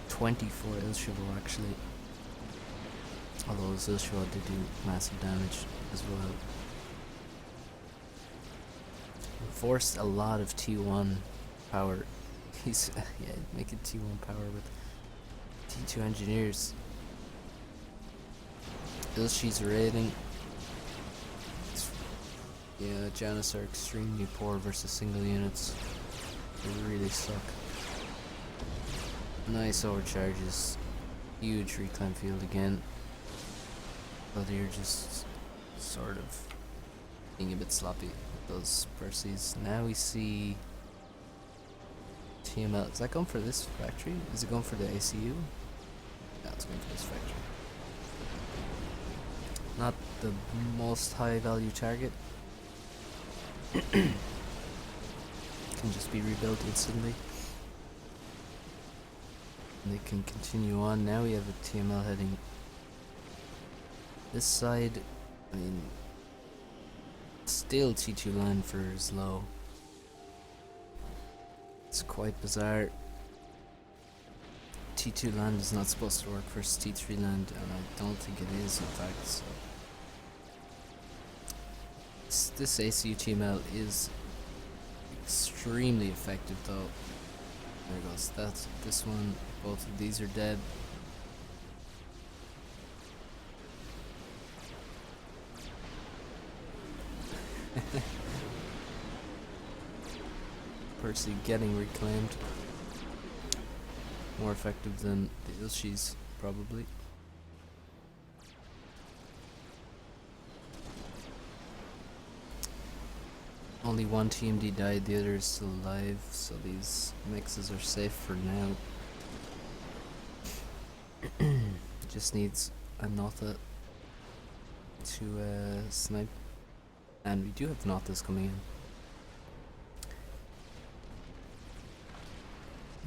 24 Ilshvo actually. Although those Ilshvo did do massive damage as well. Forced a lot of T1 power. He's yeah, making T1 power with T2 engineers. Ilshis raiding. Yeah, Janus are extremely poor versus single units. They really suck. Nice overcharges. Huge reclaim field again. But you're just sort of being a bit sloppy with those Percys. Now we see TML. Is that going for this factory? Is it going for the ACU? Yeah, it's going for this factory. Not the most high value target. Can just be rebuilt instantly. And they can continue on. Now we have a TML heading this side. I mean, still T2 land for Slow. It's quite bizarre. T2 land is not supposed to work versus T3 land, and I don't think it is in fact. So this ACU TML is extremely effective though. There goes that's this one. Both of these are dead. Percy getting reclaimed. More effective than the Ilshis, probably. Only one TMD died, the other is still alive, so these mixes are safe for now. Just needs a Notha to snipe. And we do have Nothas coming in.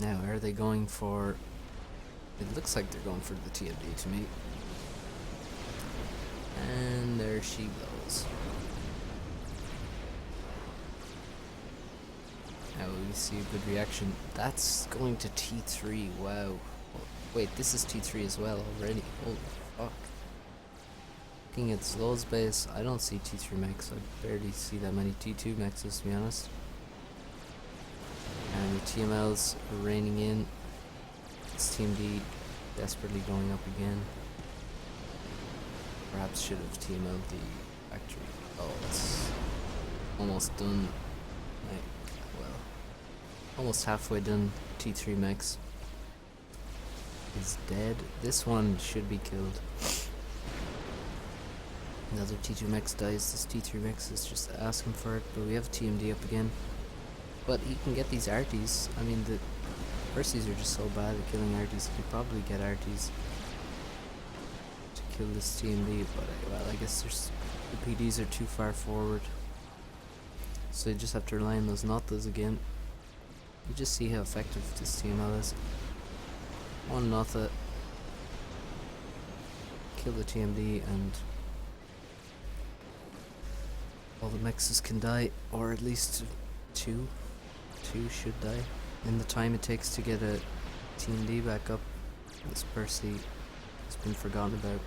Now, are they going for... It looks like they're going for the TMD to me. And there she goes. Now we see a good reaction. That's going to T3, wow. Wait, this is T3 as well already. Holy fuck. looking at Slow's base, I don't see T3 mechs. I barely see that many T2 mechs, to be honest. And the TMLs are raining in. It's Team D desperately going up again. Perhaps should have TML'd the factory. Oh, it's almost done. Well, almost halfway done. T3 mechs is dead. This one should be killed. Another T2 mechs dies. This T3 mechs is just asking for it, but we have TMD up again. But he can get these RTs. I mean, the Percys are just so bad at killing RTs. He could probably get RTs to kill this TMD, but well, I guess the PDs are too far forward. So you just have to rely on those LotS again. You just see how effective this TML is. One LotS, kill the TMD, and all the mexes can die, or at least two should die. In the time it takes to get a TMD back up, this Percy has been forgotten about.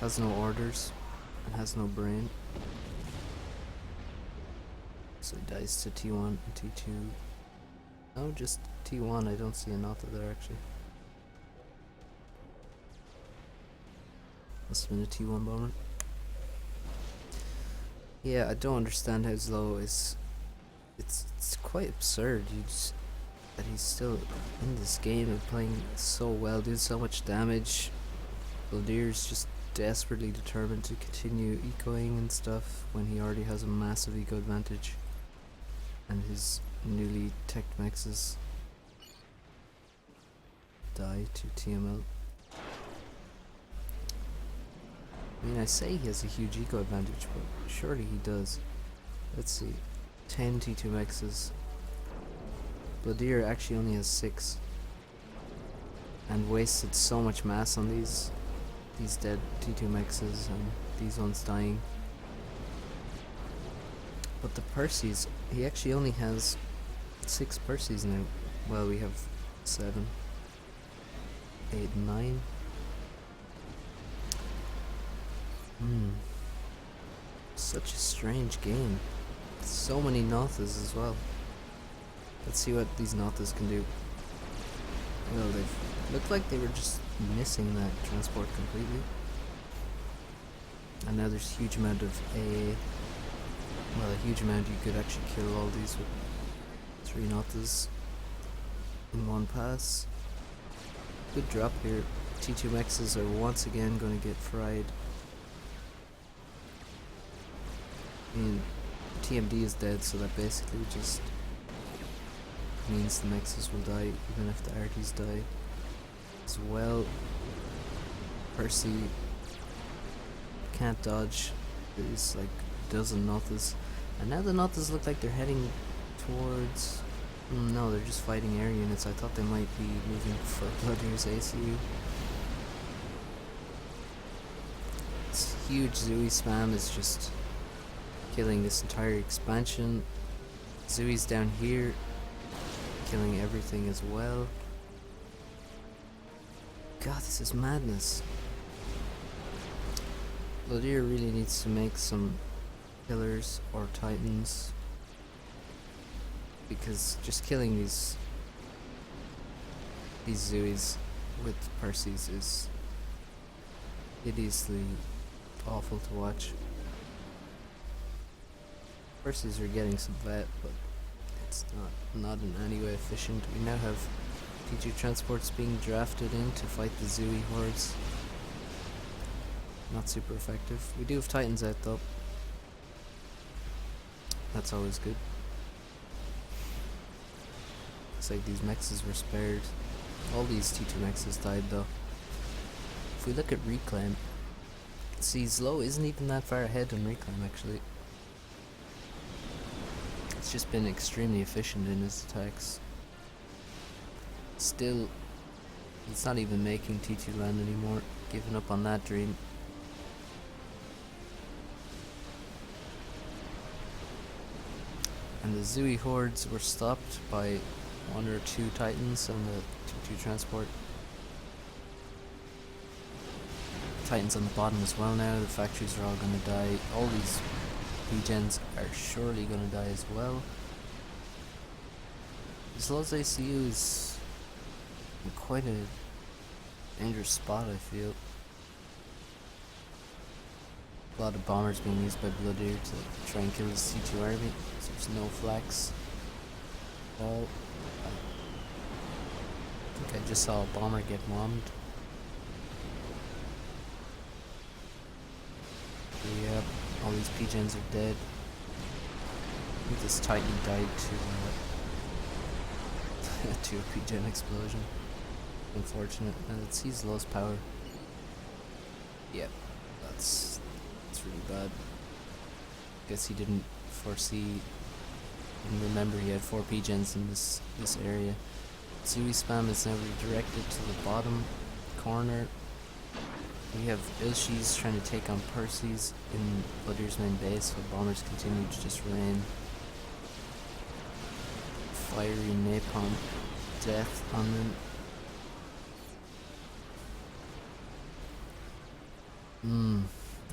Has no orders, and has no brain. So he dies to T1 and T2. No, just T1, I don't see a LotS there actually. Must have been a T1 bomber. Yeah, I don't understand how Slow is. It's quite absurd. That he's still in this game and playing so well, doing so much damage. Valdier's just desperately determined to continue ecoing and stuff when he already has a massive eco advantage, and his newly teched mexes die to TML. I mean, I say he has a huge eco advantage, but surely he does. Let's see. 10 T2 mexes. Bladier actually only has 6. And wasted so much mass on these dead T2 mexes and these ones dying. But the Percys, he actually only has 6 Percys now. Well, we have 7, 8, 9. Such a strange game. So many LotS as well. Let's see what these LotS can do. Well, they looked like they were just missing that transport completely. And now there's a huge amount of AA. Well, a huge amount. You could actually kill all these with 3 LotS in one pass. Good drop here. T2 mexes are once again going to get fried. I mean, TMD is dead, so that basically just means the mexes will die, even if the RTs die as well. Percy can't dodge. There's like a dozen LotS, and now the LotS look like they're heading towards. No, they're just fighting air units. I thought they might be moving for Bloodier's ACU. This huge Zooey spam is just killing this entire expansion. Zooey's down here, killing everything as well. God, this is madness. Bladier really needs to make some killers or titans, because just killing these Zooeys with Percys is hideously awful to watch. Percys are getting some vet, but it's not in any way efficient. We now have T2 transports being drafted in to fight the Zooey hordes. Not super effective. We do have titans out though. That's always good. Looks like these mexes were spared. All these T2 mexes died though. If we look at reclaim, see Slow isn't even that far ahead on reclaim actually. It's just been extremely efficient in his attacks. Still, it's not even making T2 land anymore. Giving up on that dream. And the Zooey hordes were stopped by 1 or 2 titans on the T2 transport. Titans on the bottom as well now. The factories are all gonna die. All these P-gens are surely gonna die as well. This LotS ACU is in quite a dangerous spot, I feel. A lot of bombers being used by Bloodier to try and kill the C2 army, so there's no flax at all. I think I just saw a bomber get bombed. Yep, all these P-gens are dead. I think this Titan died to a P-gen explosion. Unfortunate. And let's see his LotS power. Yep, that's really bad. Guess he didn't foresee, didn't remember he had 4 P-gens in this area. Zui spam is now redirected to the bottom corner. We have Ilshis trying to take on Percy's in Bloodier's main base, while bombers continue to just rain fiery napalm death on them.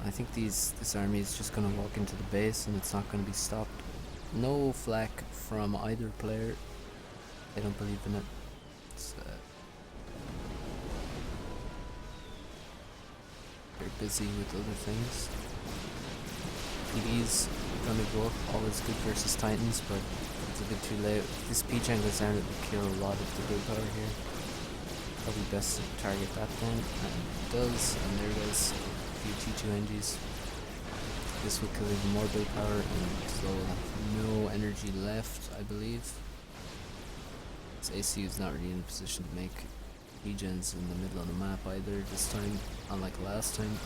I think this army is just gonna walk into the base and it's not gonna be stopped. No flak from either player. I don't believe in it. It's, they're busy with other things. PD's gonna go up, always good versus Titans, but it's a bit too late. If this P-gen goes down, it will kill a lot of the willpower here. Probably best to target that then, and it does, and there goes a few T2 NGs. This will kill even more willpower, and so we'll have no energy left, I believe. This ACU is not really in a position to make P-gens in the middle of the map either this time, unlike last time.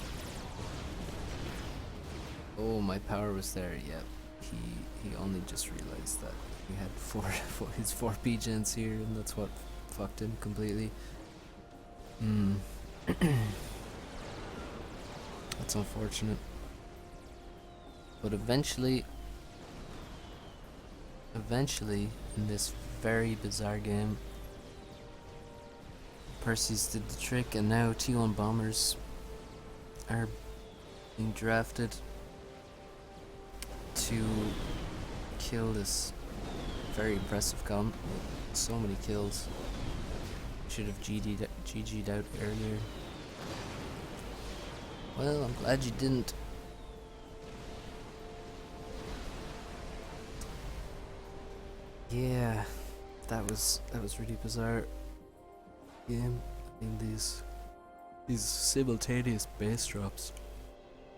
Oh, my power was there. Yep, he only just realized that he had his 4 P-gens here, and that's what fucked him completely. That's unfortunate. But eventually, in this very bizarre game, Percy's did the trick, and now T1 bombers are being drafted to kill this very impressive comp with so many kills. Should have GG'd out earlier. Well, I'm glad you didn't. Yeah, that was really bizarre game. I mean, these simultaneous base drops,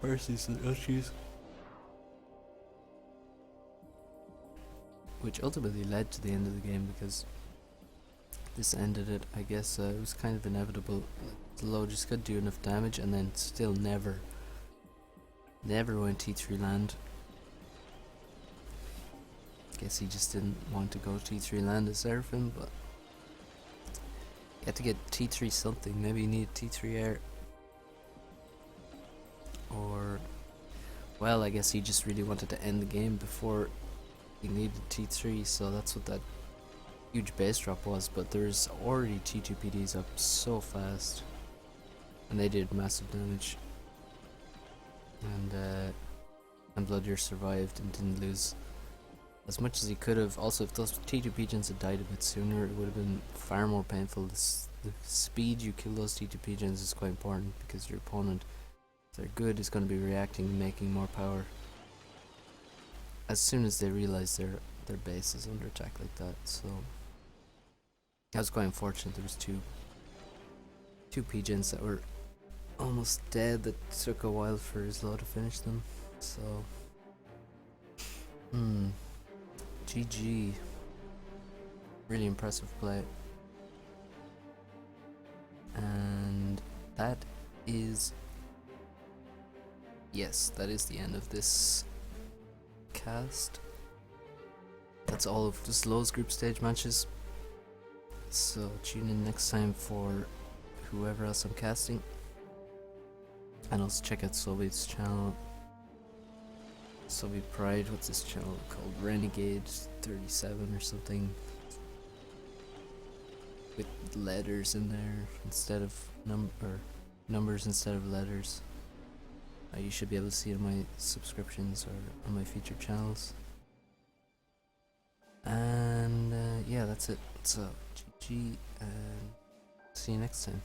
Percy's and Ushis, which ultimately led to the end of the game because this ended it. I guess it was kind of inevitable. The LotS just could do enough damage, and then still never went T3 land. Guess he just didn't want to go T3 land as Seraphim, but you had to get T3 something. Maybe you need T3 air, or well, I guess he just really wanted to end the game before he needed T3, so that's what that huge base drop was. But there's already T2 PDs up so fast, and they did massive damage, and Bloodier survived and didn't lose as much as he could have. Also, if those T2 P-gens had died a bit sooner, it would have been far more painful. The speed you kill those T2 P-gens is quite important, because your opponent, if they're good, is going to be reacting and making more power as soon as they realize their base is under attack like that. So that was quite unfortunate. There was two P-gens that were almost dead, that took a while for his LotS to finish them. So GG. Really impressive play. And that is the end of this cast. That's all of this LotS group stage matches. So tune in next time for whoever else I'm casting. And also check out Soviet's channel. Soviet Pride, what's this channel called? Renegade 37 or something, with letters in there instead of numbers instead of letters. You should be able to see it on my subscriptions or on my featured channels. And yeah, that's it. So GG, and see you next time.